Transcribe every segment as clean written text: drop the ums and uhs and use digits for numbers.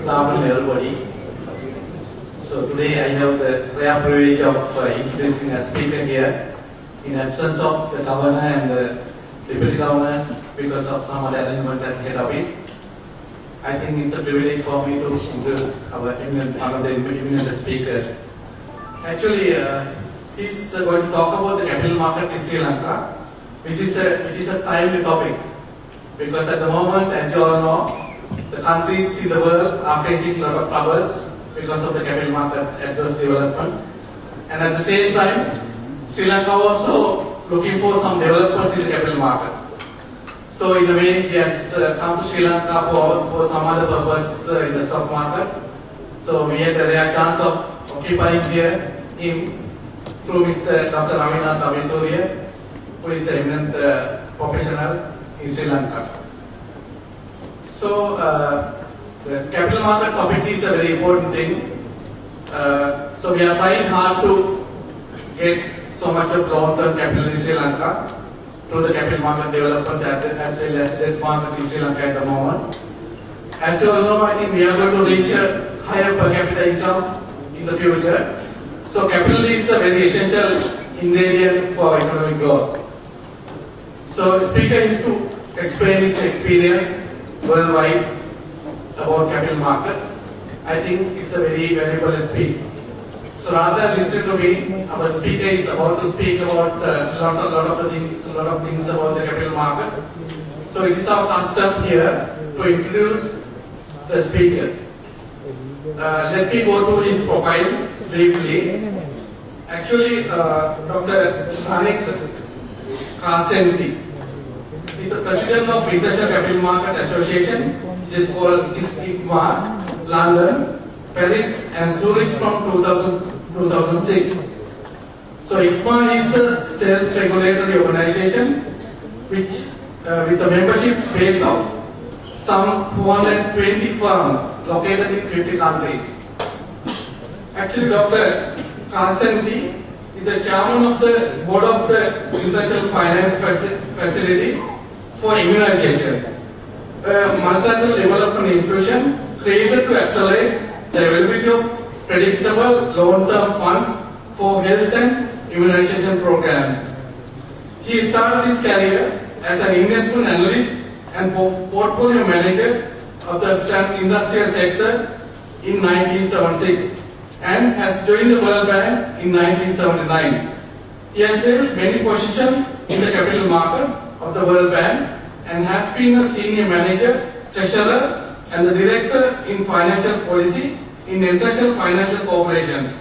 afternoon, everybody. So today I have the rare privilege of introducing a speaker here in absence of the governor and the deputy governors because of some other arrangements at head office. I think it's a privilege for me to introduce one of the eminent speakers. Actually, he's going to talk about the capital market in Sri Lanka, which is a timely topic because at the moment, as you all know, the countries in the world are facing a lot of troubles because of the capital market adverse developments, and at the same time, Sri Lanka also looking for some developments in the capital market. So in a way, he has come to Sri Lanka for some other purpose in the stock market. So we had a rare chance of occupying him through Mr. Dr. Rajagiriya, who is an eminent professional in Sri Lanka. So the capital market topic is a very important thing. So we are trying hard to get so much of long-term capital in Sri Lanka through the capital market developments as well as debt market in Sri Lanka at the moment. As you all know, I think we are going to reach a higher per capita income in the future. So capital is a very essential ingredient for economic growth. So the speaker is to explain his experience worldwide about capital markets. I think it's a very valuable speech. So rather than listen to me, our speaker is about to speak about a lot of things about the capital market. So it is our custom here to introduce the speaker. Let me go to his profile briefly. Actually, Dr. Rene Karsenti is the president of International Capital Market Association, which is called ICMA, London, Paris, and Zurich from 2006. So ICMA is a self-regulatory organization which, with a membership base of some 420 firms located in 50 countries. Actually, Dr. Karsenti is the chairman of the board of the International Finance Facility for Immunization, a multilateral development institution created to accelerate the availability of predictable long-term funds for health and immunization programs. He started his career as an investment analyst and portfolio manager of the industrial sector in 1976 and has joined the World Bank in 1979. He has held many positions in the capital markets of the World Bank and has been a senior manager, treasurer, and the director in financial policy in International Financial Corporation.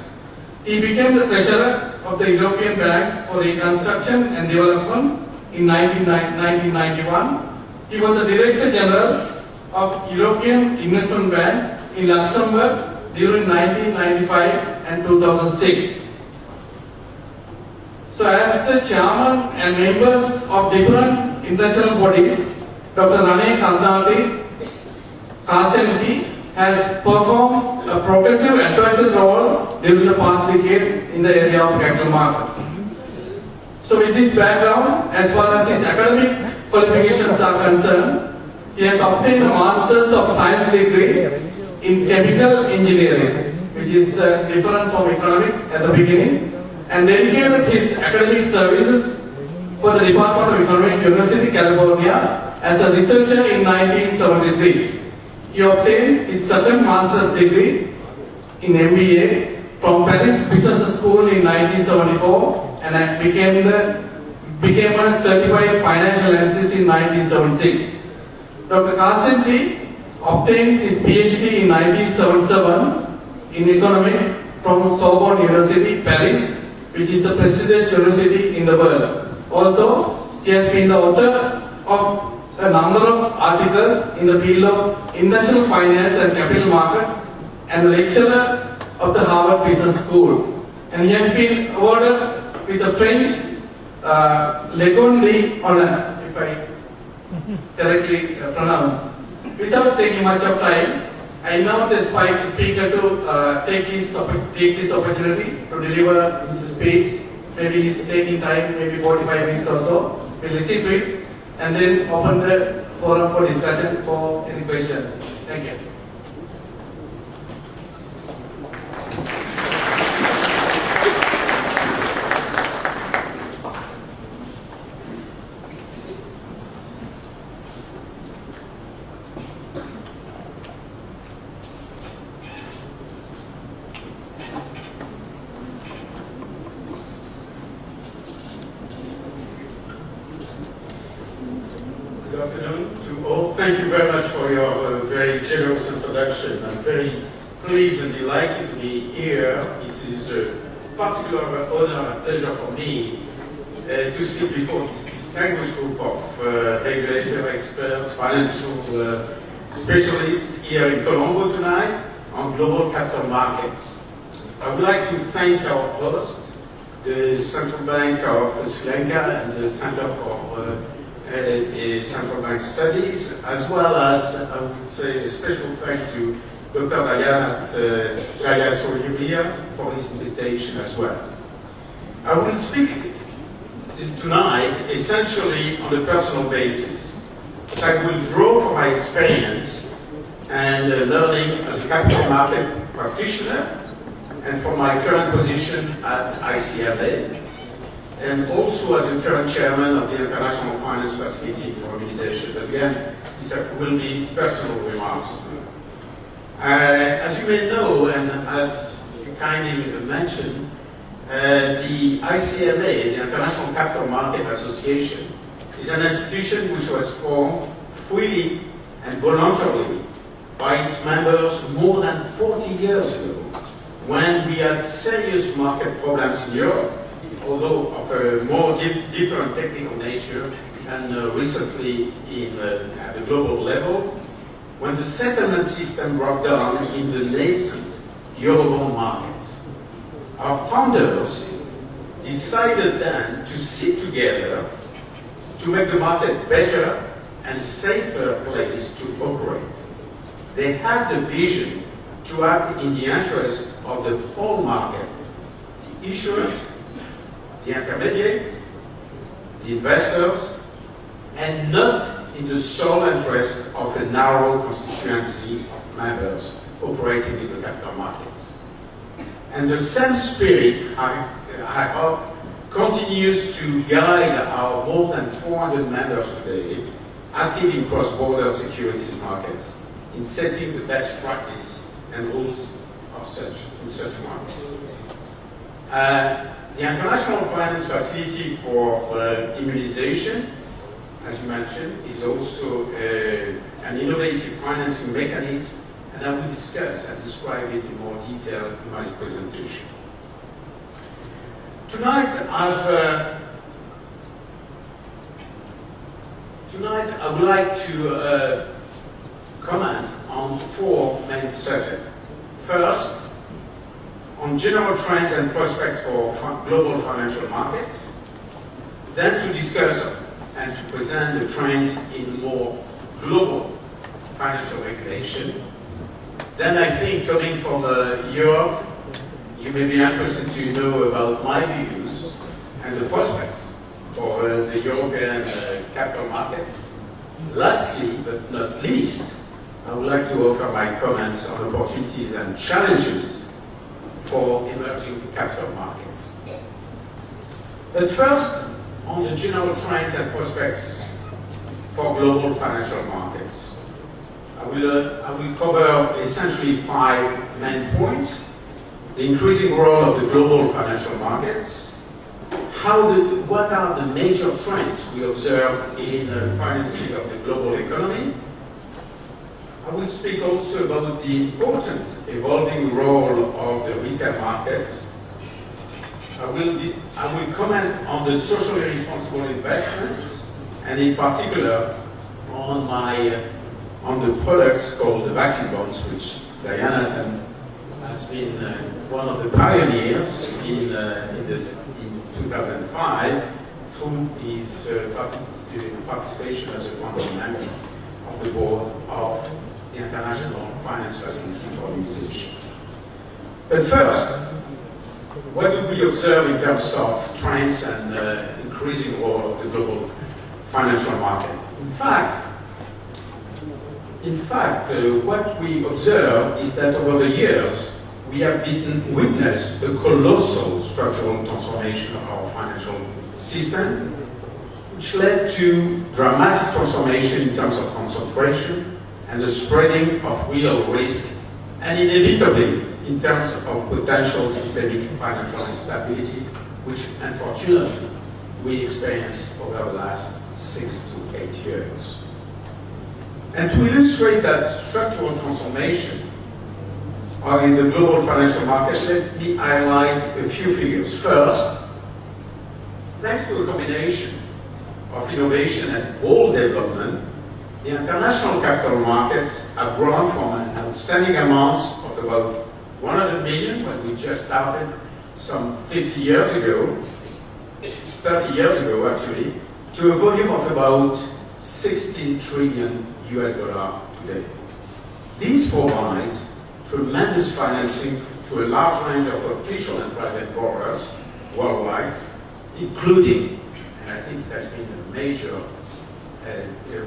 He became the treasurer of the European Bank for Reconstruction and Development in 1991. He was the director general of European Investment Bank in Luxembourg during 1995 and 2006. So as the chairman and members of different international bodies, Dr. Rene Karsenti has performed a progressive advisory role during the past decade in the area of capital market. So with this background, as far as his academic qualifications are concerned, he has obtained a Masters of Science degree in Chemical Engineering, which is different from economics at the beginning, and dedicated his academic services for the Department of Economics, University of California as a researcher in 1973. He obtained his second master's degree in MBA from Paris Business School in 1974 and became a certified financial analyst in 1976. Dr. Karsenti obtained his PhD in 1977 in economics from Sorbonne University, Paris, which is the prestigious university in the world. Also, he has been the author of a number of articles in the field of international finance and capital markets and a lecturer of the Harvard Business School. And he has been awarded with the French Legon d'Honneur, if I correctly pronounce. Without taking much of time, I now the speaker to take this opportunity to deliver his speech. Maybe he's taking time, maybe 45 minutes or so. We'll listen to it and then open the forum for discussion for any questions. Thank you. Good afternoon to all. Thank you very much for your very generous introduction. I'm very pleased and delighted to be here. It is a particular honor and pleasure for me to speak before this distinguished group of regulatory experts, financial specialists here in Colombo tonight on global capital markets. I would like to thank our host, the Central Bank of Sri Lanka and the Center for Central Bank Studies, as well as, I would say, a special thank to Dr. Rajagiriya for his invitation as well. I will speak tonight essentially on a personal basis. I will draw from my experience and learning as a capital market practitioner and from my current position at ICLA, and also as the current chairman of the International Finance Facility for Immunization. But again, these will be personal remarks. As you may know, and as you kindly mentioned, the ICLA, the International Capital Market Association, is an institution which was formed freely and voluntarily by its members more than 40 years ago, when we had serious market problems in Europe, although of a more different technical nature, and recently at the global level, when the settlement system broke down in the nascent Eurobond markets. Our founders decided then to sit together to make the market better and a safer place to operate. They had the vision to act in the interest of the whole market, the issuers, the intermediates, the investors, and not in the sole interest of a narrow constituency of members operating in the capital markets. And the same spirit, I hope, continues to guide our more than 400 members today, active in cross-border securities markets, in setting the best practice and rules of such markets. The International Finance Facility for Immunization, as you mentioned, is also an innovative financing mechanism, and I will discuss and describe it in more detail in my presentation. Tonight, I would like to comment on four main subjects. First, on general trends and prospects for global financial markets. Then to discuss and to present the trends in more global financial regulation. Then I think, coming from Europe, you may be interested to know about my views and the prospects for the European capital markets. Lastly, but not least, I would like to offer my comments on opportunities and challenges for emerging capital markets. But first, on the general trends and prospects for global financial markets. I will cover essentially 5 main points: the increasing role of the global financial markets, what are the major trends we observe in the financing of the global economy. I will speak also about the important evolving role of the retail markets. I will comment on the socially responsible investments, and in particular on the products called the vaccine bonds, which Diana has been one of the pioneers in 2005 through his participation as a founding member of the board of the International Finance Facility for Immunization. But first, what do we observe in terms of trends and increasing role of the global financial market? In fact, what we observe is that over the years, we have witnessed a colossal structural transformation of our financial system, which led to dramatic transformation in terms of concentration and the spreading of real risk, and inevitably in terms of potential systemic financial instability, which unfortunately we experienced over the last 6 to 8 years. And to illustrate that structural transformation in the global financial market, let me highlight a few figures. First, thanks to a combination of innovation and bold development, the international capital markets have grown from an outstanding amount of about 100 million when we just started some 50 years ago, 30 years ago actually, to a volume of about 16 trillion US dollar today. This provides tremendous financing to a large range of official and private borrowers worldwide, including, and I think that's been a major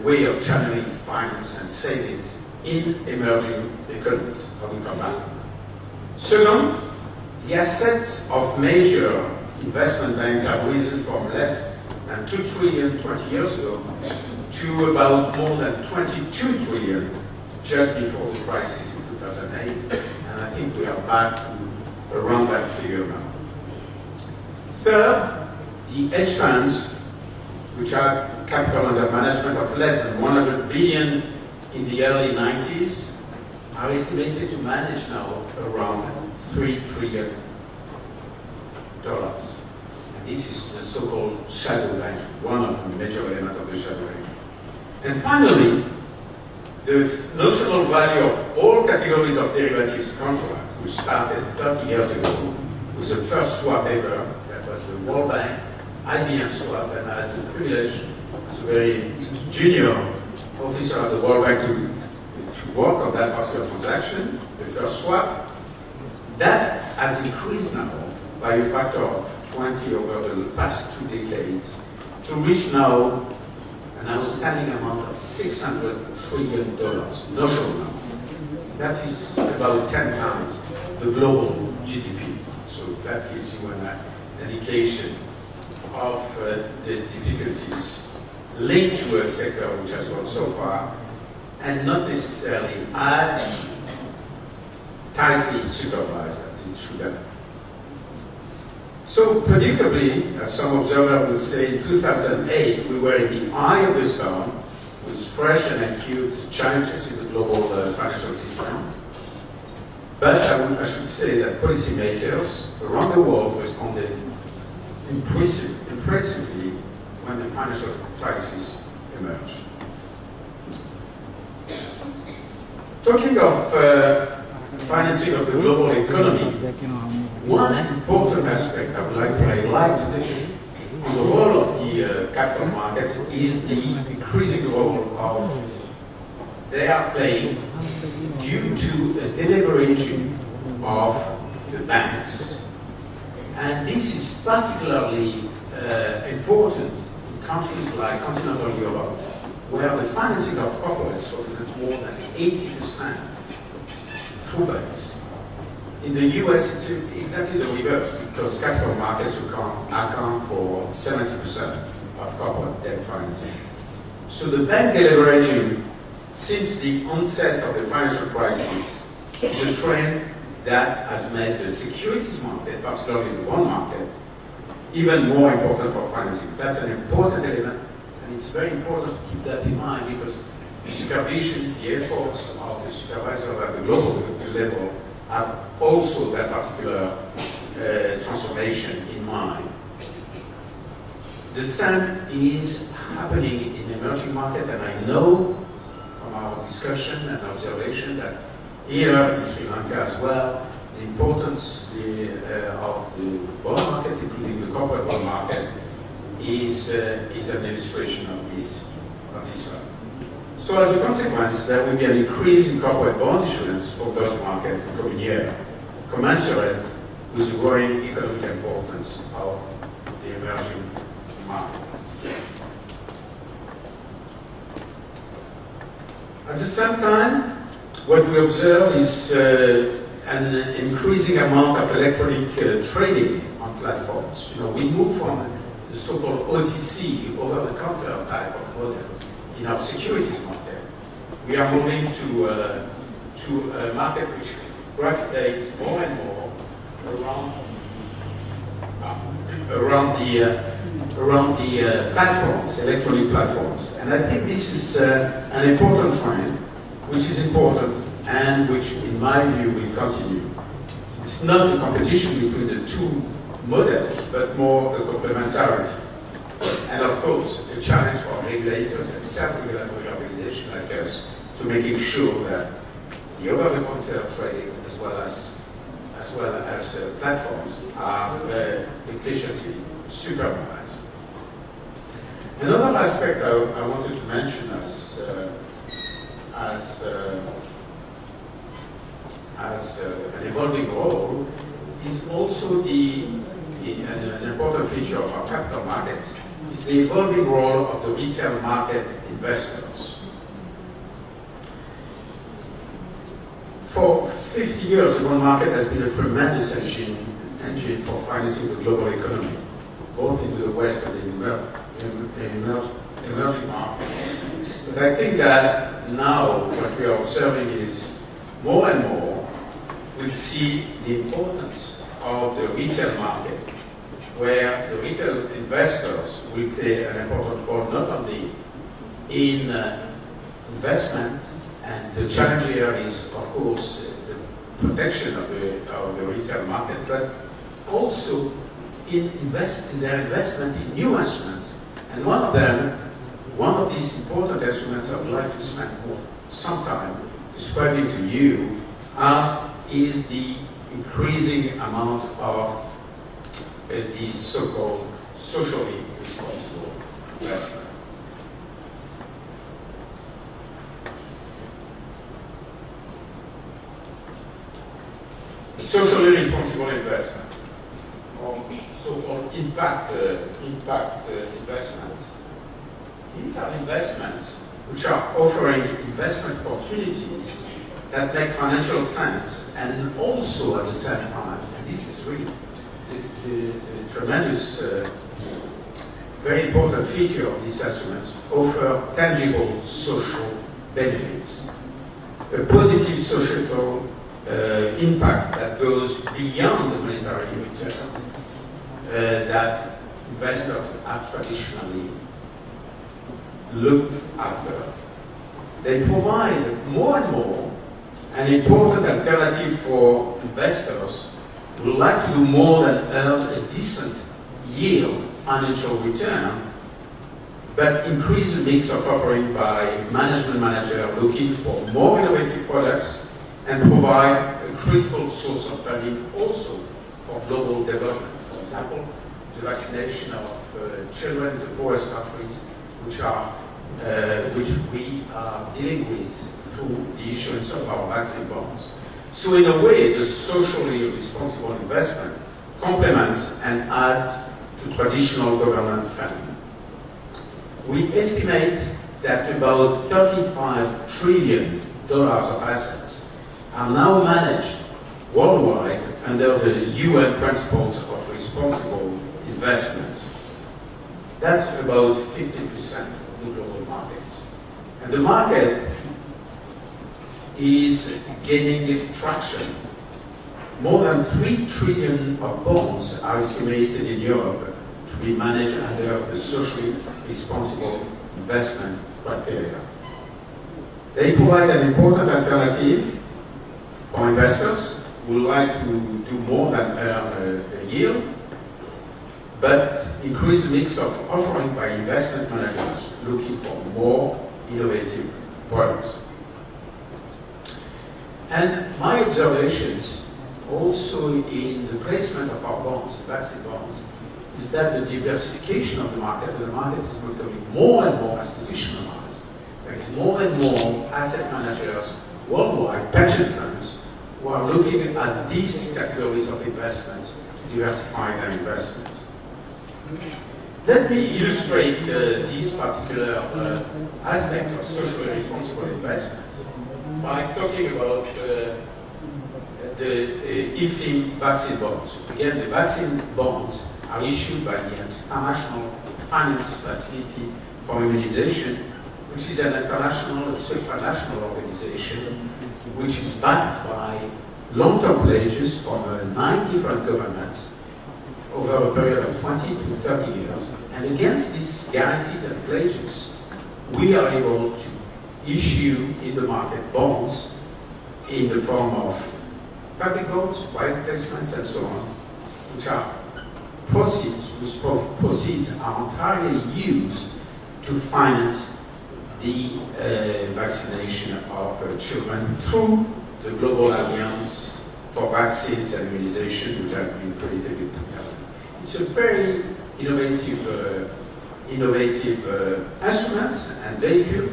way of channeling finance and savings in emerging economies. I will come back. Second, the assets of major investment banks have risen from less than 2 trillion 20 years ago to about more than 22 trillion just before the crisis in 2008. And I think we are back to around that figure now. Third, the hedge funds, which are capital under management of less than 100 billion in the early 90s, are estimated to manage now around $3 trillion. And this is the so-called shadow banking, one of the major elements of the shadow banking. And finally, the notional value of all categories of derivatives contract, which started 30 years ago with the first swap ever, that was the World Bank IBM swap, and I had the privilege as a very junior officer at the World Bank to work on that particular transaction, the first swap. That has increased now by a factor of 20 over the past 2 decades to reach now an outstanding amount of $600 trillion notional now. That is about 10 times the global GDP. So that gives you an indication of the difficulties linked to a sector which has gone so far and not necessarily as tightly supervised as it should have. So predictably, as some observers will say, in 2008 we were in the eye of the storm with fresh and acute challenges in the global financial system. But I should say that policymakers around the world responded impressively when the financial crisis emerged. Talking of financing of the global economy, one important aspect I would like to highlight today on the role of the capital markets is the increasing role of they are playing due to a deleveraging of the banks. And this is particularly important in countries like continental Europe, where the financing of corporates represents more than 80% through banks. In the US, it's exactly the reverse, because capital markets account for 70% of corporate debt financing. So the bank deleveraging since the onset of the financial crisis is a trend that has made the securities market, particularly the bond market, even more important for financing. That's an important element, and it's very important to keep that in mind because the supervision, the efforts of the supervisor at the global level have also that particular transformation in mind. The same is happening in the emerging market, and I know from our discussion and observation that here in Sri Lanka as well, the importance of the bond market, including the corporate bond market, is an illustration of this fact. So as a consequence, there will be an increase in corporate bond issuance for those markets in the coming year, commensurate with the growing economic importance of the emerging market. At the same time, what we observe is an increasing amount of electronic trading on platforms. We move from the so-called OTC, over-the-counter type of model in our securities market. We are moving to a market which gravitates more and more around around the platforms, electronic platforms. And I think this is an important trend, which is important and which, in my view, will continue. It's not a competition between the two models, but more a complementarity. And of course, a challenge for regulators and self-regulatory organizations like us to making sure that the over-the-counter trading as well as platforms are efficiently supervised. Another aspect I wanted to mention as an evolving role is also an important feature of our capital markets is the evolving role of the retail market investors. For 50 years, the bond market has been a tremendous engine for financing the global economy, both in the West and in the emerging markets. But I think that now what we are observing is more and more we'll see the importance of the retail market, where the retail investors will play an important role not only in investment, and the challenge here is, of course, the protection of the retail market, but also in their investment in new instruments. And one of these important instruments I would like to spend some time describing to you is the increasing amount of the so-called socially responsible investment. Socially responsible investment, or so-called impact investments. These are investments which are offering investment opportunities that make financial sense, and also at the same time, and this is really the tremendous, very important feature of these instruments, offer tangible social benefits, a positive social impact that goes beyond the monetary return that investors have traditionally looked after. They provide more and more an important alternative for investors who would like to do more than earn a decent yield financial return, but increase the mix of offering by management manager looking for more innovative products and provide a critical source of funding also for global development. For example, the vaccination of children in the poorest countries, which we are dealing with through the issuance of our vaccine bonds. So in a way, the socially responsible investment complements and adds to traditional government funding. We estimate that about $35 trillion of assets are now managed worldwide under the UN principles of responsible investments. That's about 50% of the global markets. And the market is gaining traction. More than 3 trillion of bonds are estimated in Europe to be managed under the socially responsible investment criteria. They provide an important alternative for investors who would like to do more than earn a yield, but increase the mix of offering by investment managers looking for more innovative products. And my observations also in the placement of our bonds, vaccine bonds, is that the diversification of the market is becoming more and more institutionalized. There is more and more asset managers worldwide, pension funds, who are looking at these categories of investments to diversify their investments. Let me illustrate this particular aspect of socially responsible investments by talking about the IFIM vaccine bonds. Again, the vaccine bonds are issued by the International Finance Facility for Immunization, which is an international, supranational organization which is backed by long-term pledges from 9 different governments over a period of 20 to 30 years. And against these guarantees and pledges, we are able to issue in the market bonds in the form of public bonds, private placements, and so on, which are proceeds, whose proceeds are entirely used to finance the vaccination of children through the Global Alliance for Vaccines and Immunization, which had been created in 2000. It's a very innovative instrument and vehicle,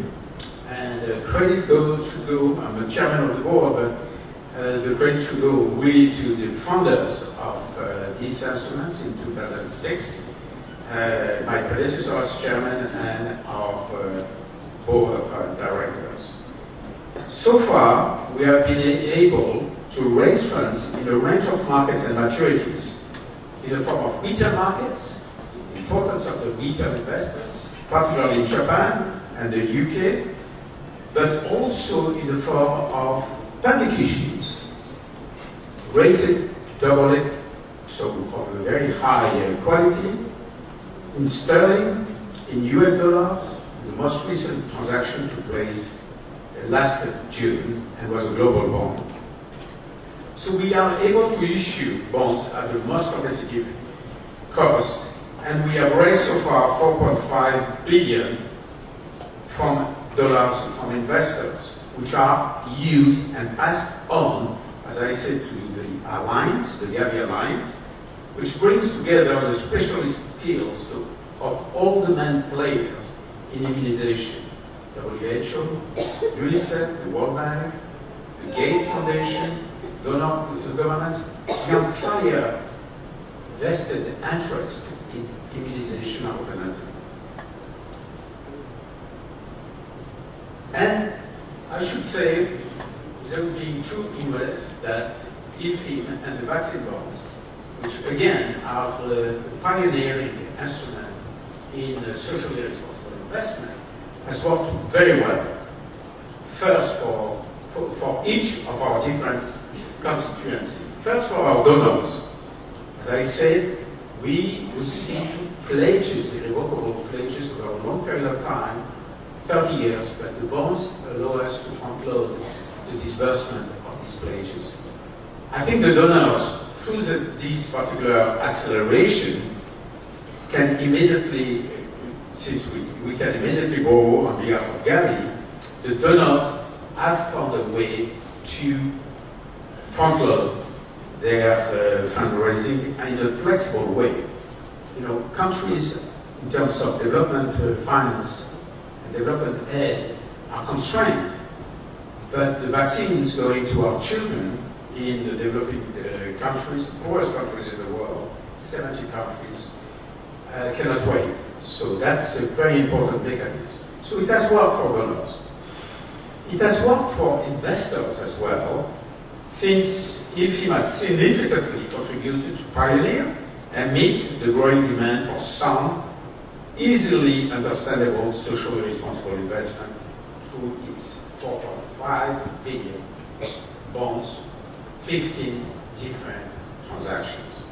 and credit goes to go, I'm the chairman of the board, but the credit should go really to the founders of these instruments in 2006, my predecessor as chairman and our board of directors. So far, we have been able to raise funds in a range of markets and maturities, in the form of retail markets, the importance of the retail investors, particularly in Japan and the UK, but also in the form of public issues, rated AA, so of a very high quality, in sterling, in US dollars. The most recent transaction took place last June and was a global bond. So we are able to issue bonds at the most competitive cost, and we have raised so far $4.5 billion from investors, which are used and passed on, as I said, to the alliance, the Gavi Alliance, which brings together the specialist skills of all the main players in immunization: WHO, UNICEF, the World Bank, the Gates Foundation, donor governments, the entire vested interest in immunization are represented. And I should say, without being too modest, that IFIM and the vaccine bonds, which again are a pioneering instrument in socially responsible investment, has worked very well. First, for each of our different constituencies. First, for our donors. As I said, we receive pledges, irrevocable pledges over a long period of time, 30 years, but the bonds allow us to front-load the disbursement of these pledges. I think the donors, through this particular acceleration, can immediately, since we can immediately borrow on behalf of Gavi, the donors have found a way to front-load their fundraising in a flexible way. You know, countries, in terms of development finance and development aid, are constrained. But the vaccines going to our children in the developing countries, the poorest countries in the world, 70 countries, cannot wait. So that's a very important mechanism. So it has worked for donors. It has worked for investors as well, since IFIM has significantly contributed to pioneer and meet the growing demand for sound, easily understandable, socially responsible investment through its $4.5 billion bonds, 15 different transactions.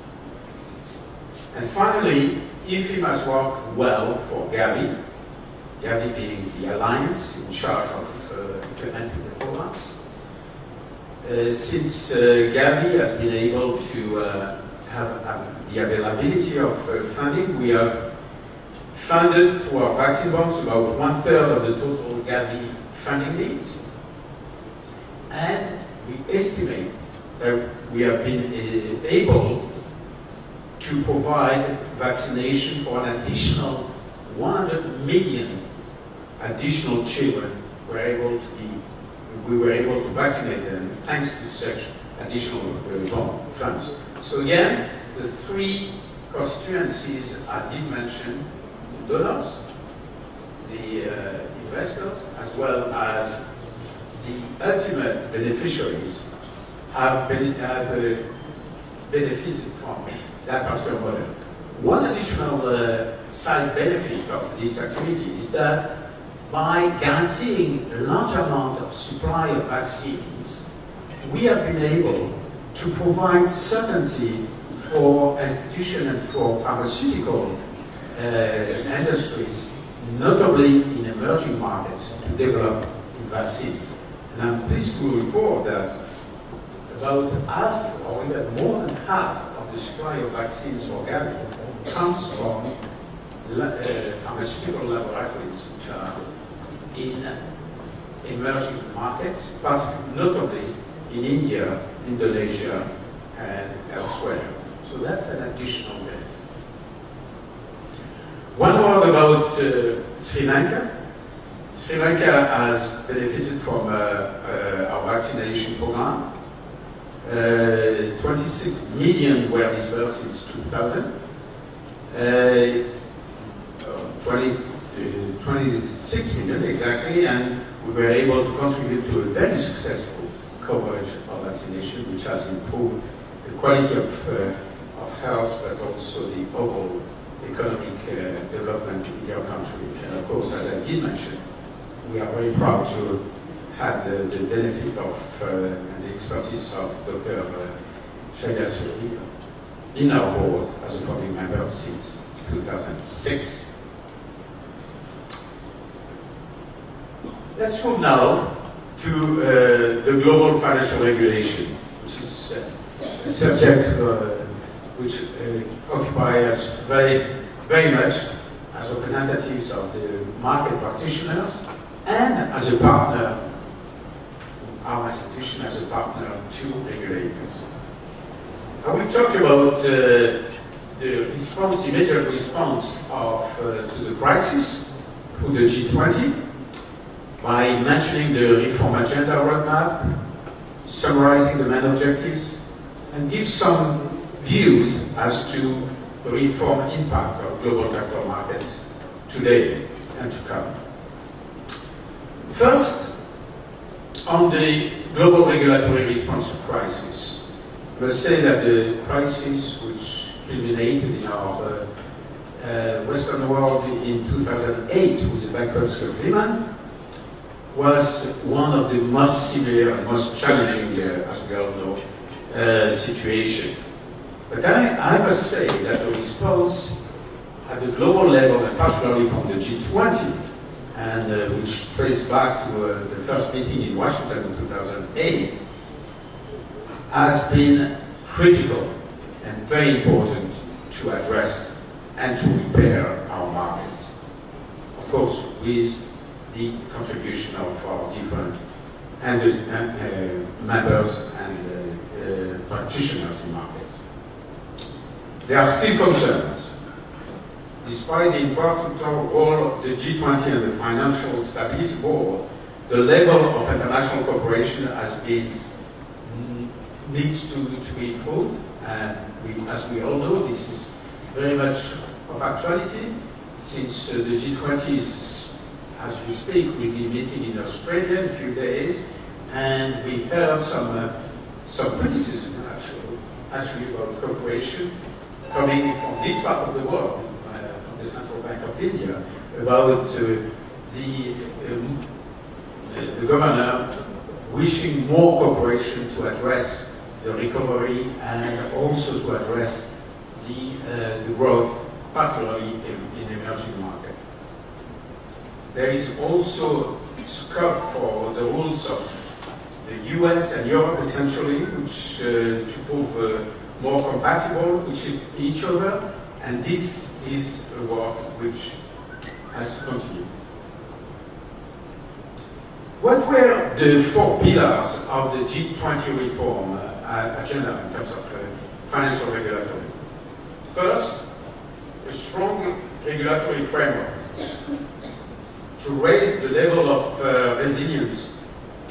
And finally, IFIM has worked well for Gavi, Gavi being the alliance in charge of implementing the programs. Since Gavi has been able to have the availability of funding, we have funded through our vaccine bonds about 1/3 of the total Gavi funding needs. And we estimate that we have been able to provide vaccination for an additional 100 million additional children. We were able to vaccinate them thanks to such additional funds. So again, the three constituencies I did mention, the donors, the investors, as well as the ultimate beneficiaries have benefited from that particular model. One additional side benefit of this activity is that by guaranteeing a large amount of supply of vaccines, we have been able to provide certainty for institutions and for pharmaceutical industries, notably in emerging markets, to develop vaccines. And I'm pleased to report that about half or even more than half of the supply of vaccines for Gavi comes from pharmaceutical laboratories which are in emerging markets, notably in India, Indonesia, and elsewhere. So that's an additional benefit. One word about Sri Lanka. Sri Lanka has benefited from our vaccination program. 26 million were disbursed since 2000. 26 million exactly, and we were able to contribute to a very successful coverage of vaccination, which has improved the quality of health, but also the overall economic development in your country. And of course, as I did mention, we are very proud to have the benefit of and the expertise of Dr. Rajagiriya in our board as a founding member since 2006. Let's move now to the global financial regulation, which is a subject which occupies us very much as representatives of the market practitioners and as a partner, our institution as a partner to regulators. I will talk about the immediate response to the crisis through the G20 by mentioning the reform agenda roadmap, summarizing the main objectives, and give some views as to the reform impact of global capital markets today and to come. First, on the global regulatory response to crisis, I must say that the crisis which culminated in our Western world in 2008 with the bankruptcy of Lehman was one of the most severe and most challenging, as we all know, situation. But I must say that the response at the global level, and particularly from the G20, and which traced back to the first meeting in Washington in 2008, has been critical and very important to address and to repair our markets. Of course, with the contribution of our different members and practitioners in markets. There are still concerns. Despite the important role of the G20 and the Financial Stability Board, the level of international cooperation needs to be improved. And as we all know, this is very much of actuality, since the G20 is, as we speak, will be meeting in Australia in a few days, and we heard some criticism actually about cooperation coming from this part of the world, from the Central Bank of India, about the governor wishing more cooperation to address the recovery and also to address the growth, particularly in emerging markets. There is also scope for the rules of the US and Europe, essentially, which to prove more compatible with each other, and this is a work which has to continue. What were the 4 pillars of the G20 reform agenda in terms of financial regulatory? First, a strong regulatory framework to raise the level of resilience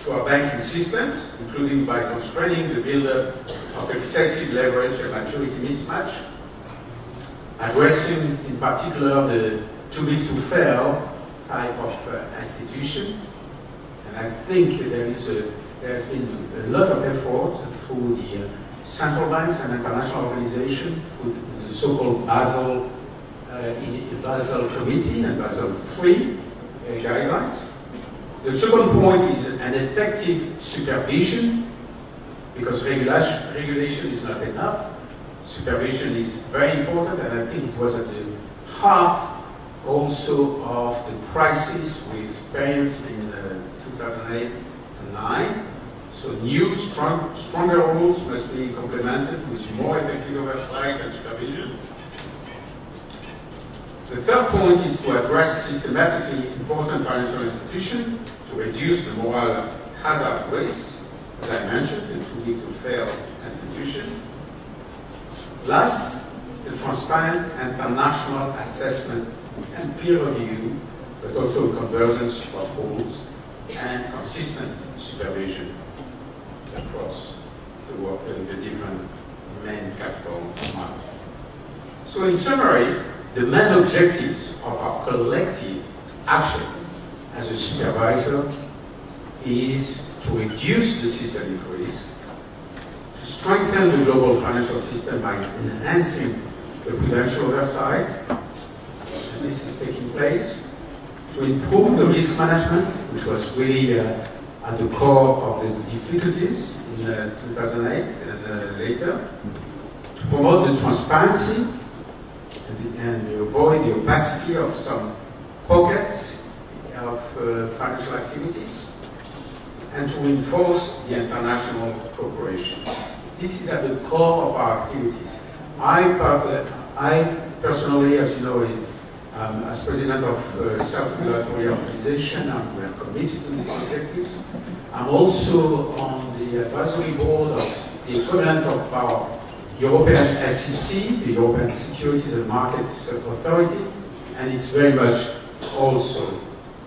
to our banking systems, including by constraining the buildup of excessive leverage and maturity mismatch, addressing in particular the too big to fail type of institution. And I think there's been a lot of effort through the central banks and international organizations, through the so-called Basel Committee and Basel III guidelines. The second point is an effective supervision, because regulation is not enough. supervision is very important, and I think it was at the heart also of the crisis we experienced in 2008 and 2009. So new, stronger rules must be implemented with more effective oversight and supervision. The third point is to address systematically important financial institutions to reduce the moral hazard risks, as I mentioned, and too big to fail institution. Last, the transparent international assessment and peer review, but also convergence of rules and consistent supervision across the different main capital markets. So in summary, the main objectives of our collective action as a supervisor is to reduce the systemic risk, to strengthen the global financial system by enhancing the prudential oversight, and this is taking place, to improve the risk management, which was really at the core of the difficulties in 2008 and later, to promote the transparency and avoid the opacity of some pockets of financial activities, and to enforce the international cooperation. This is at the core of our activities. I personally, as you know, as president of self-regulatory organization, we are committed to these objectives. I'm also on the advisory board of the equivalent of our European SEC, the European Securities and Markets Authority, and it's very much also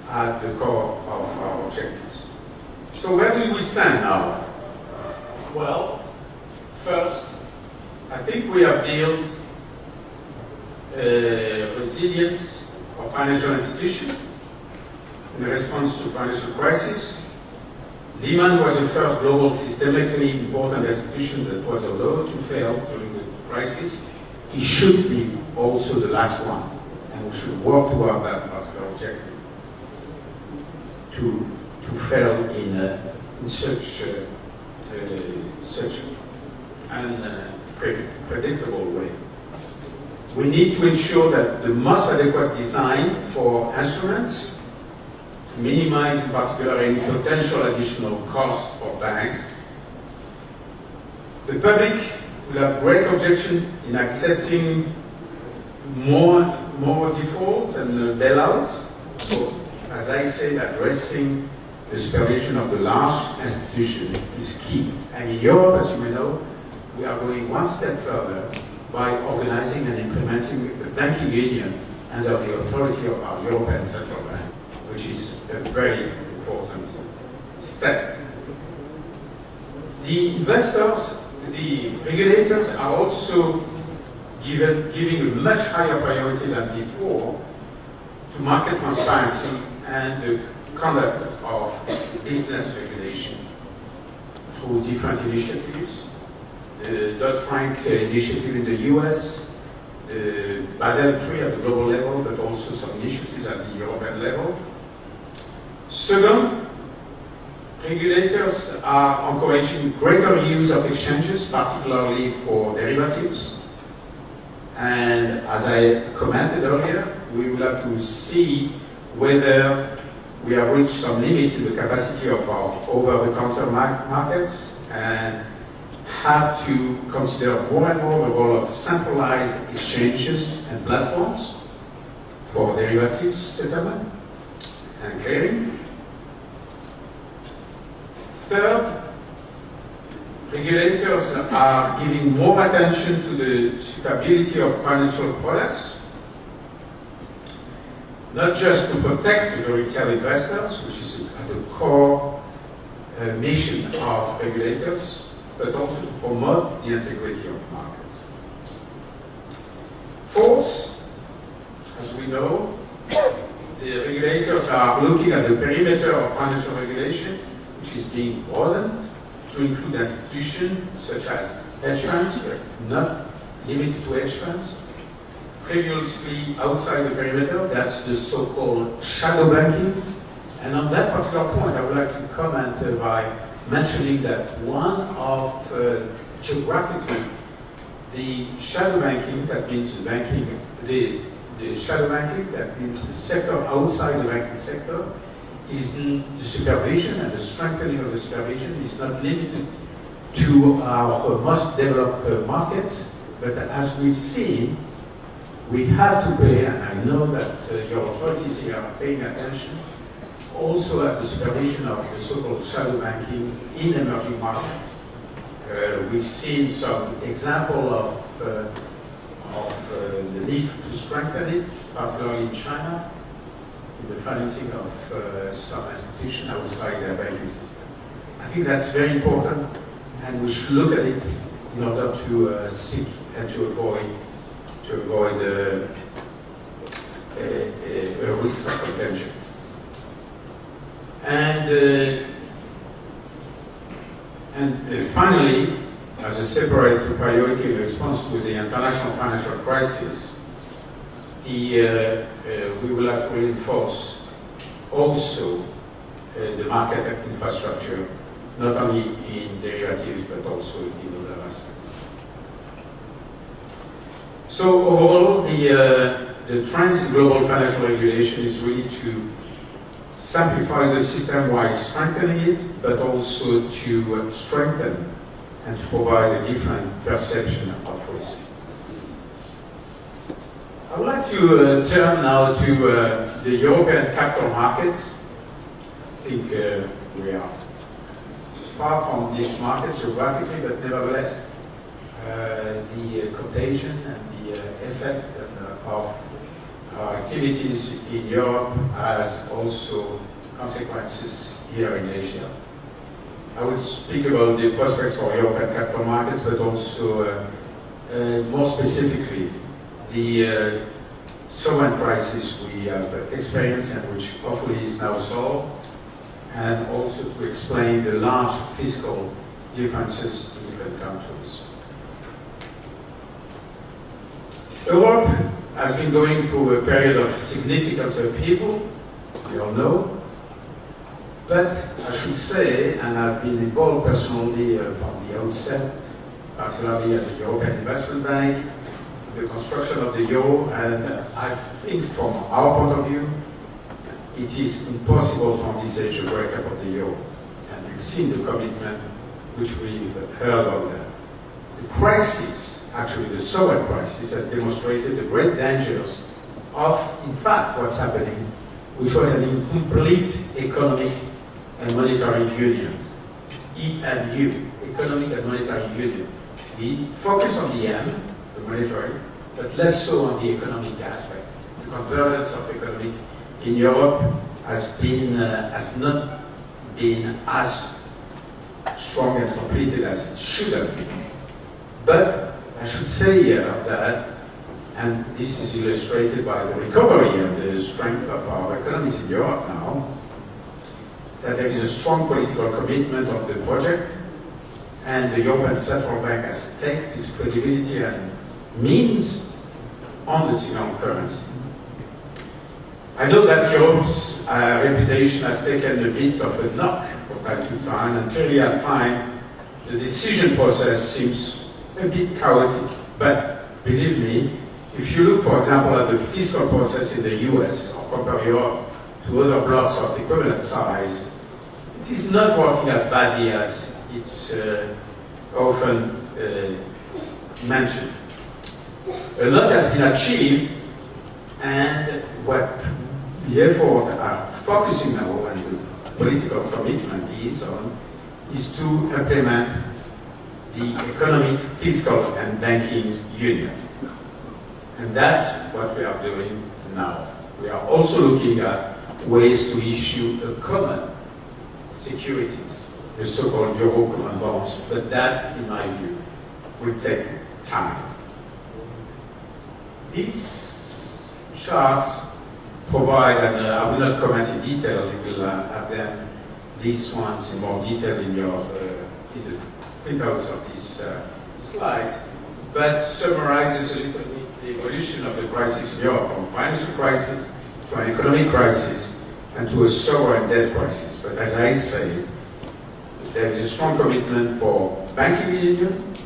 at the core of our objectives. So where do we stand now? Well, first, I think we have built resilience of financial institutions in response to financial crisis. Lehman was the first global systemically important institution that was allowed to fail during the crisis. It should be also the last one, and we should work toward that particular objective to fail in such an predictable way. We need to ensure that the most adequate design for instruments to minimize in particular any potential additional cost for banks. The public will have great objection in accepting more defaults and bailouts. So, as I said, addressing the supervision of the large institution is key. And in Europe, as you may know, we are going one step further by organizing and implementing the banking union under the authority of our European Central Bank, which is a very important step. The investors, the regulators are also giving a much higher priority than before to market transparency and the conduct of business regulation through different initiatives. The Dodd-Frank initiative in the US, the Basel III at the global level, but also some initiatives at the European level. Second, regulators are encouraging greater use of exchanges, particularly for derivatives. And as I commented earlier, we will have to see whether we have reached some limits in the capacity of our over-the-counter markets and have to consider more and more the role of centralized exchanges and platforms for derivatives settlement and clearing. Third, regulators are giving more attention to the suitability of financial products, not just to protect the retail investors, which is at the core mission of regulators, but also to promote the integrity of markets. Fourth, as we know, the regulators are looking at the perimeter of financial regulation, which is being broadened to include institutions such as hedge funds, but not limited to hedge funds. Previously outside the perimeter, that's the so-called shadow banking. And on that particular point, I would like to comment by mentioning that one of geographically the shadow banking, that means the shadow banking, that means the sector outside the banking sector, is the supervision and the strengthening of the supervision is not limited to our most developed markets, but as we've seen, we have to pay, and I know that your authorities here are paying attention, also at the supervision of the so-called shadow banking in emerging markets. We've seen some example of the need to strengthen it, particularly in China, in the financing of some institutions outside their banking system. I think that's very important, and we should look at it in order to seek and to avoid a risk of contention. And finally, as a separate priority in response to the international financial crisis, we will have to reinforce also the market infrastructure, not only in derivatives but also in other aspects. So overall, the trends in global financial regulation is really to simplify the system while strengthening it, but also to strengthen and to provide a different perception of risk. I would like to turn now to the European capital markets. I think we are far from these markets geographically, but nevertheless, the contagion and the effect of our activities in Europe has also consequences here in Asia. I will speak about the prospects for European capital markets, but also more specifically the sovereign crisis we have experienced and which hopefully is now solved, and also to explain the large fiscal differences in different countries. Europe has been going through a period of significant upheaval, we all know, but I should say, and I've been involved personally from the outset, particularly at the European Investment Bank, the construction of the euro, and I think from our point of view, it is impossible to envisage a breakup of the euro. And you've seen the commitment which we've heard about that. The crisis, actually the sovereign crisis, has demonstrated the great dangers of, in fact, what's happening, which was an incomplete economic and monetary union. EMU, economic and monetary union. We focus on the M, the monetary, but less so on the economic aspect. The convergence of economic in Europe has not been as strong and completed as it should have been. But I should say here that, and this is illustrated by the recovery and the strength of our economies in Europe now, that there is a strong political commitment of the project, and the European Central Bank has staked its credibility and means on the single currency. I know that Europe's reputation has taken a bit of a knock from time to time, and clearly at times the decision process seems a bit chaotic. But believe me, if you look, for example, at the fiscal process in the US or compare Europe to other blocks of equivalent size, it is not working as badly as it's often mentioned. A lot has been achieved, and what the effort are focusing now and the political commitment is on is to implement the economic, fiscal, and banking union. And that's what we are doing now. We are also looking at ways to issue a common securities, the so-called Euro common bonds, but that, in my view, will take time. These charts provide, and I will not comment in detail, you will have them, these ones in more detail in your in the printouts of these slides, but summarizes a little bit the evolution of the crisis in Europe, from financial crisis to an economic crisis and to a sovereign debt crisis. But as I say, there is a strong commitment for banking union,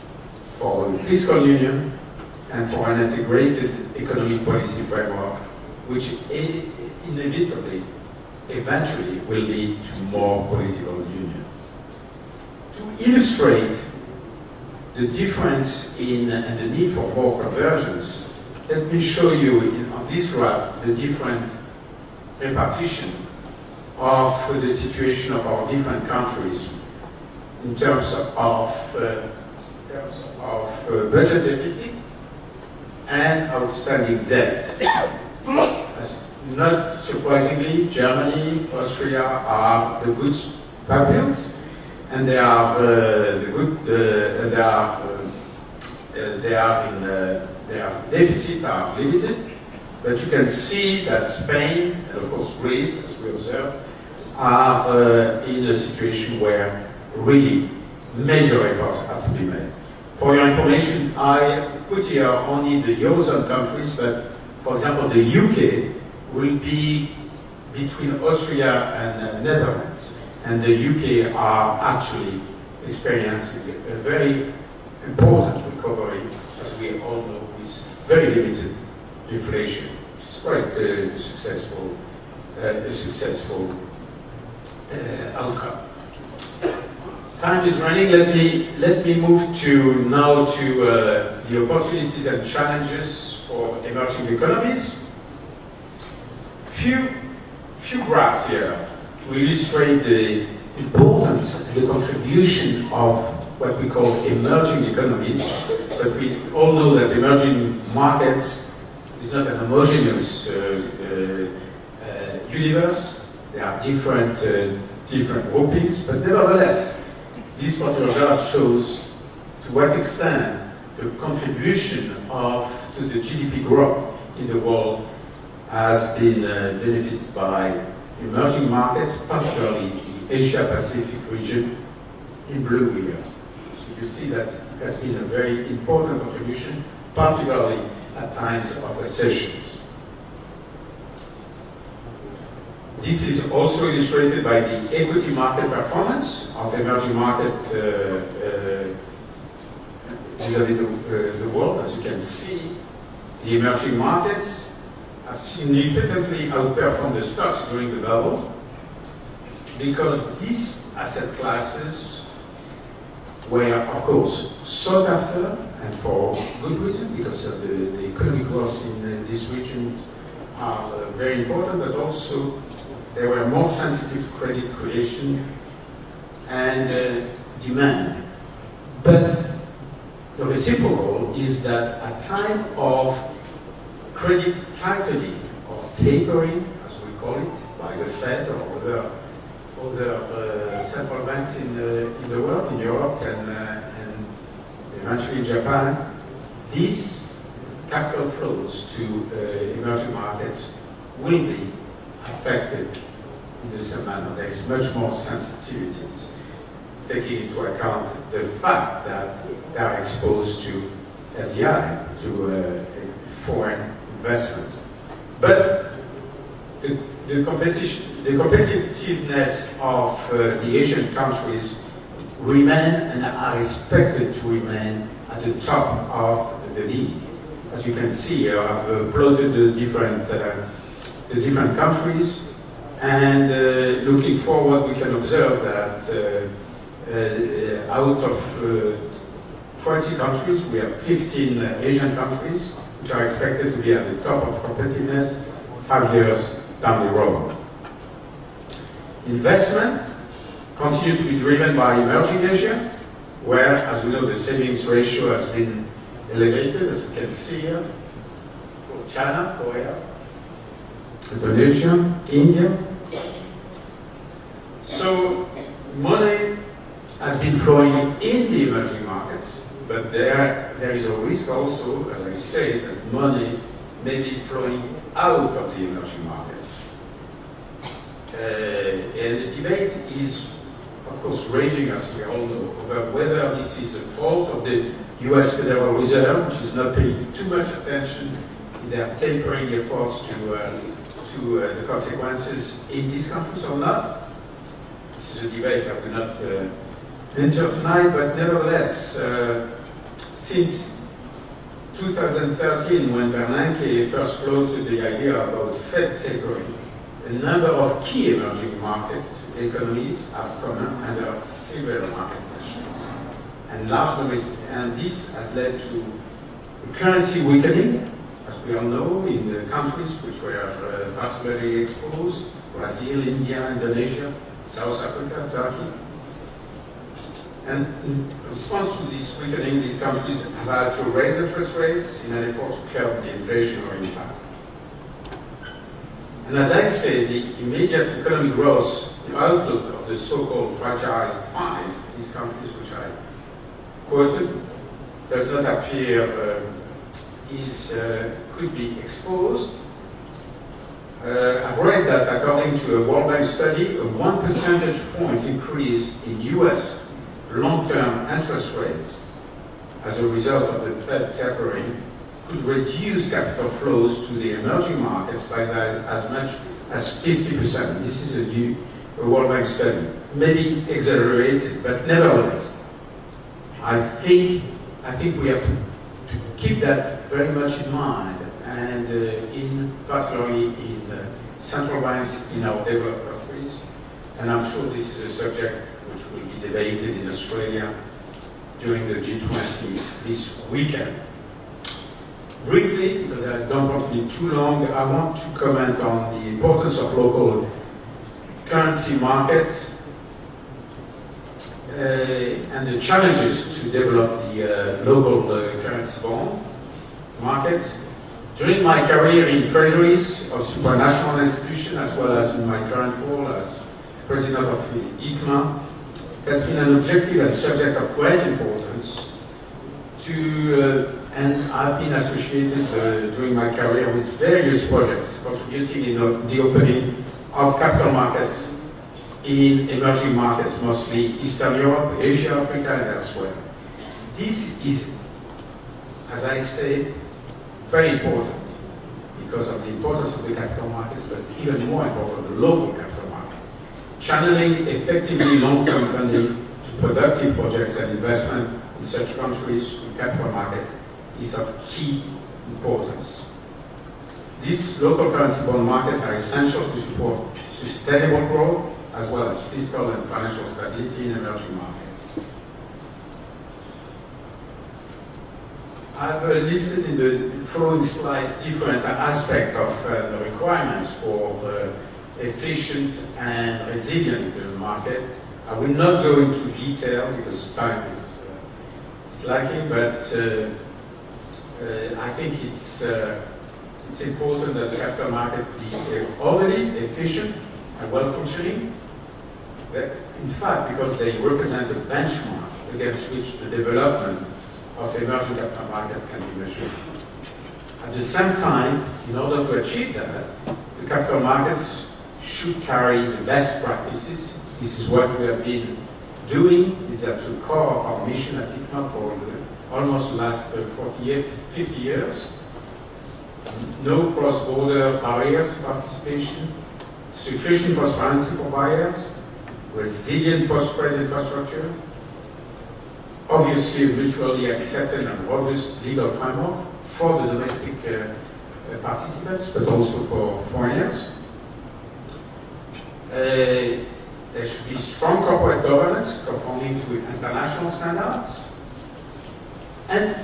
for a fiscal union and for an integrated economic policy framework, which inevitably, eventually, will lead to more political union. To illustrate the difference in and the need for more convergence, let me show you on this graph the different repartition of the situation of our different countries in terms of budget deficit and outstanding debt. Not surprisingly, Germany, Austria are the good pupils, and they are their deficits are limited. But you can see that Spain and of course Greece, as we observe, are in a situation where really major efforts have to be made. For your information, I put here only the Eurozone countries, but for example, the UK will be between Austria and Netherlands, and the UK are actually experiencing a very important recovery, as we all know, with very limited inflation. It's quite a successful outcome. Time is running. Let me move now to the opportunities and challenges for emerging economies. Few graphs here to illustrate the importance and the contribution of what we call emerging economies. But we all know that emerging markets is not an homogeneous universe. There are different groupings, but nevertheless, this particular graph shows to what extent the contribution to the GDP growth in the world has been benefited by emerging markets, particularly the Asia-Pacific region in blue here. So you see that it has been a very important contribution, particularly at times of recessions. This is also illustrated by the equity market performance of emerging markets vis-à-vis the world. As you can see, the emerging markets have significantly outperformed the stocks during the bubble because these asset classes were, of course, sought after, and for good reason, because of the economic growth in these regions are very important, but also they were more sensitive to credit creation and demand. But the reciprocal is that at time of credit tightening or tapering, as we call it, by the Fed or other central banks in the world, in Europe and eventually in Japan, these capital flows to emerging markets will be affected in the same manner. There is much more sensitivities, taking into account the fact that they are exposed to FDI, to foreign investments. But the competitiveness of the Asian countries remain and are expected to remain at the top of the league. As you can see, I've plotted the different countries, and looking forward, we can observe that out of 20 countries, we have 15 Asian countries which are expected to be at the top of competitiveness 5 years down the road. Investment continues to be driven by emerging Asia, where, as we know, the savings ratio has been elevated, as we can see here, for China, Korea, Indonesia, India. So money has been flowing in the emerging markets, but there is a risk also, as I say, that money may be flowing out of the emerging markets. And the debate is, of course, raging, as we all know, over whether this is a fault of the US Federal Reserve, which is not paying too much attention in their tapering efforts to the consequences in these countries or not. This is a debate I will not enter tonight, but nevertheless, Since 2013, when Bernanke first floated the idea about Fed tapering, a number of key emerging market economies have come under severe market pressure. And this has led to currency weakening, as we all know, in the countries which were particularly exposed: Brazil, India, Indonesia, South Africa, Turkey. And in response to this weakening, these countries have had to raise interest rates in an effort to curb the inflationary impact. And as I say, the immediate economic growth, the outlook of the so-called fragile five, these countries which I quoted, does not appear could be exposed. I've read that according to a World Bank study, a 1 percentage point increase in US long-term interest rates as a result of the Fed tapering could reduce capital flows to the emerging markets by as much as 50%. This is a World Bank study, maybe exaggerated, but nevertheless, I think we have to keep that very much in mind, and particularly in central banks in our developed countries. And I'm sure this is a subject which will be debated in Australia during the G20 this weekend. Briefly, because I don't want to be too long, I want to comment on the importance of local currency markets and the challenges to develop the local currency bond markets. During my career in treasuries of supranational institutions, as well as in my current role as president of ICMA, it has been an objective and subject of great importance and I've been associated during my career with various projects contributing in the opening of capital markets in emerging markets, mostly Eastern Europe, Asia, Africa, and elsewhere. This is, as I say, very important because of the importance of the capital markets, but even more important, the local capital markets. Channeling effectively long-term funding to productive projects and investment in such countries with capital markets is of key importance. These local currency bond markets are essential to support sustainable growth as well as fiscal and financial stability in emerging markets. I've listed in the following slides different aspects of the requirements for efficient and resilient market. I will not go into detail because time is lacking, but I think it's important that the capital market be orderly, efficient, and well-functioning. In fact, because they represent a benchmark against which the development of emerging capital markets can be measured. At the same time, in order to achieve that, the capital markets should carry the best practices. This is what we have been doing. It's at the core of our mission at ICMA for almost the last 50 years. No cross-border barriers to participation, sufficient transparency for buyers, resilient post-trade infrastructure, obviously a mutually accepted and robust legal framework for the domestic participants, but also for foreigners. There should be strong corporate governance conforming to international standards. And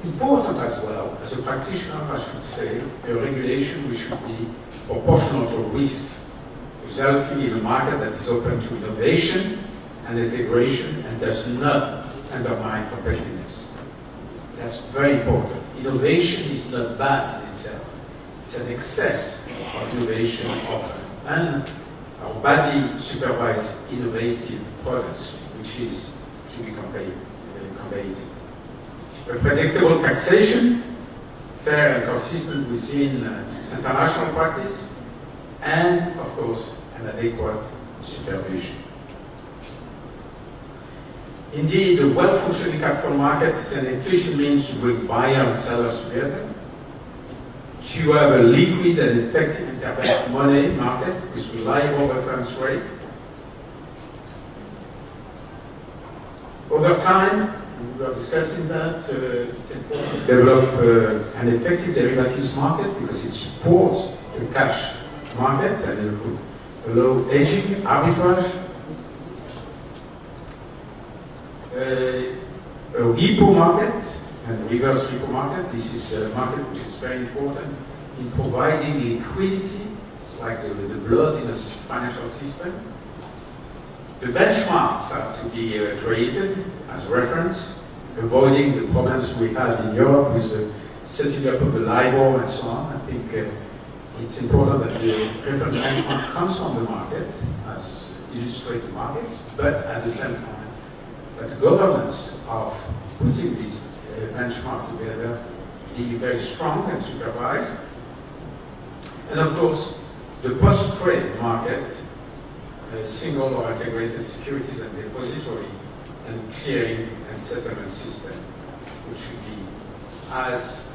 important as well, as a practitioner, I should say, a regulation which should be proportional to risk, resulting in a market that is open to innovation and integration and does not undermine competitiveness. That's very important. Innovation is not bad in itself. It's an excess of innovation often, and or badly supervised innovative products, which is to be combated. A predictable taxation, fair and consistent within international practice, and of course, an adequate supervision. Indeed, a well-functioning capital market is an efficient means to bring buyers and sellers together, to have a liquid and effective interbank money market with reliable reference rate. Over time, we were discussing that. It's important to develop an effective derivatives market because it supports the cash market and it would allow hedging, arbitrage. A repo market and reverse repo market. This is a market which is very important in providing liquidity. It's like the blood in a financial system. The benchmarks have to be created as reference, avoiding the problems we had in Europe with the setting up of the LIBOR and so on. I think it's important that the reference benchmark comes from the market as illustrate the markets, but at the same time, that the governance of putting this benchmark together be very strong and supervised. And of course, the post-trade market, single or integrated securities and depository and clearing and settlement system, which should be as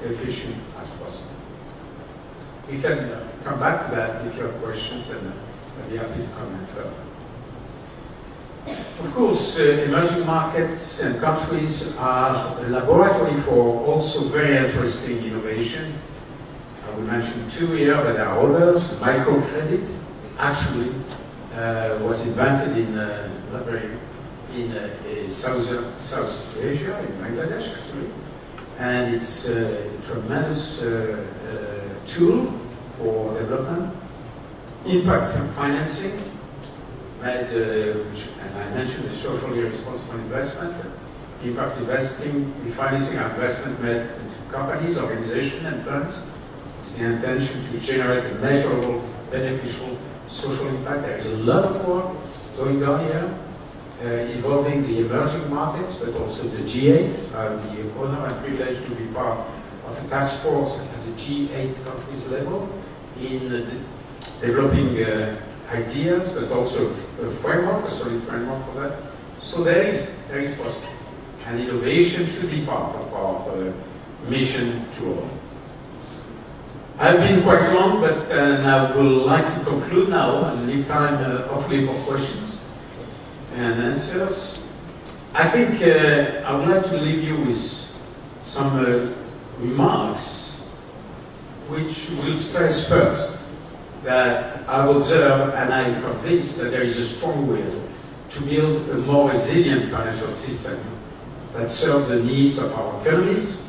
efficient as possible. We can come back to that if you have questions, and I'll be happy to comment further. Of course, emerging markets and countries are a laboratory for also very interesting innovation. I will mention two here, but there are others. Microcredit actually was invented in South Asia, in Bangladesh actually, and it's a tremendous tool for development. Impact financing, and I mentioned the socially responsible investment. Impact investing, refinancing our investment made into companies, organizations, and funds. It's the intention to generate a measurable, beneficial social impact. There is a lot of work going on here, involving the emerging markets, but also the G8. I have the honor and privilege to be part of a task force at the G8 countries level in developing ideas, but also a framework, a solid framework for that. So there is possible. And innovation should be part of our mission to all. I've been quite long, but I would like to conclude now and leave time, hopefully, for questions and answers. I think I would like to leave you with some remarks which will stress first that I observe and I'm convinced that there is a strong will to build a more resilient financial system that serves the needs of our economies,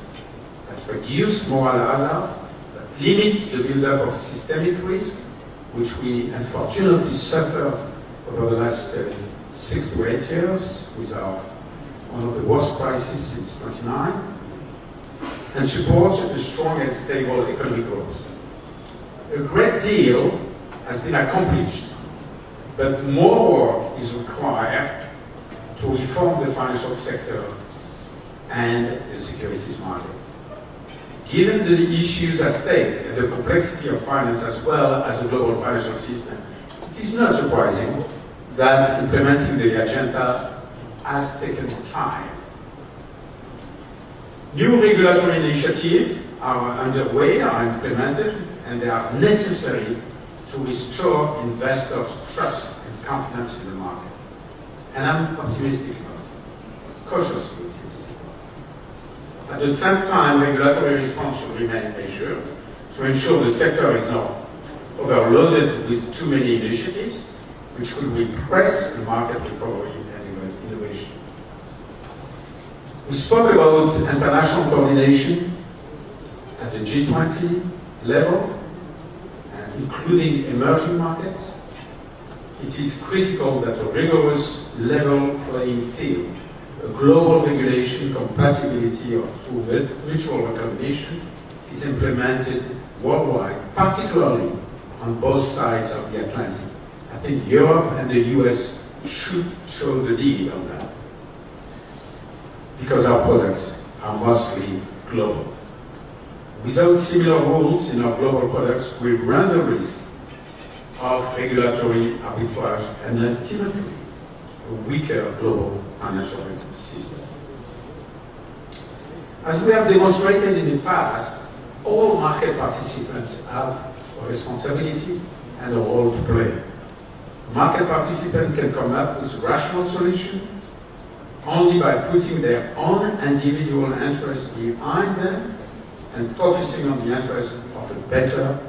that reduces moral hazard, that limits the build-up of systemic risk, which we unfortunately suffered over the last 6 to 8 years with one of the worst crises since 1999, and supports a strong and stable economic growth. A great deal has been accomplished, but more work is required to reform the financial sector and the securities market. Given the issues at stake and the complexity of finance as well as the global financial system, it is not surprising that implementing the agenda has taken time. New regulatory initiatives are underway, are implemented, and they are necessary to restore investors' trust and confidence in the market. And I'm optimistic about it, cautiously optimistic about it. At the same time, regulatory response should remain measured to ensure the sector is not overloaded with too many initiatives, which could repress the market recovery and innovation. We spoke about international coordination at the G20 level, including emerging markets. It is critical that a rigorous level playing field, a global regulation compatibility through mutual recognition is implemented worldwide, particularly on both sides of the Atlantic. I think Europe and the US should show the lead on that, because our products are mostly global. Without similar rules in our global products, we run the risk of regulatory arbitrage and ultimately a weaker global financial system. As we have demonstrated in the past, all market participants have a responsibility and a role to play. Market participants can come up with rational solutions, only by putting their own individual interests behind them and focusing on the interests of a better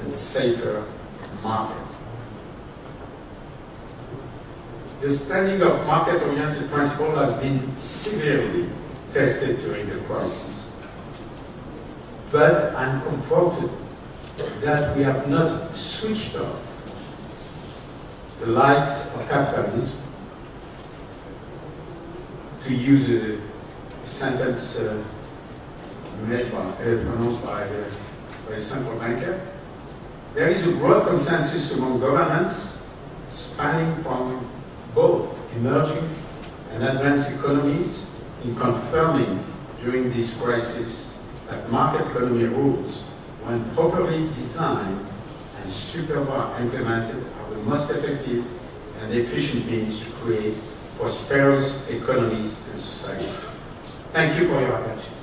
and safer market. The standing of market-oriented principle has been severely tested during the crisis. But I'm comforted that we have not switched off the lights of capitalism, to use a sentence pronounced by a central banker. There is a broad consensus among governments spanning from both emerging and advanced economies in confirming during this crisis that market economy rules, when properly designed and supervised implemented, are the most effective and efficient means to create prosperous economies and society. Thank you for your attention.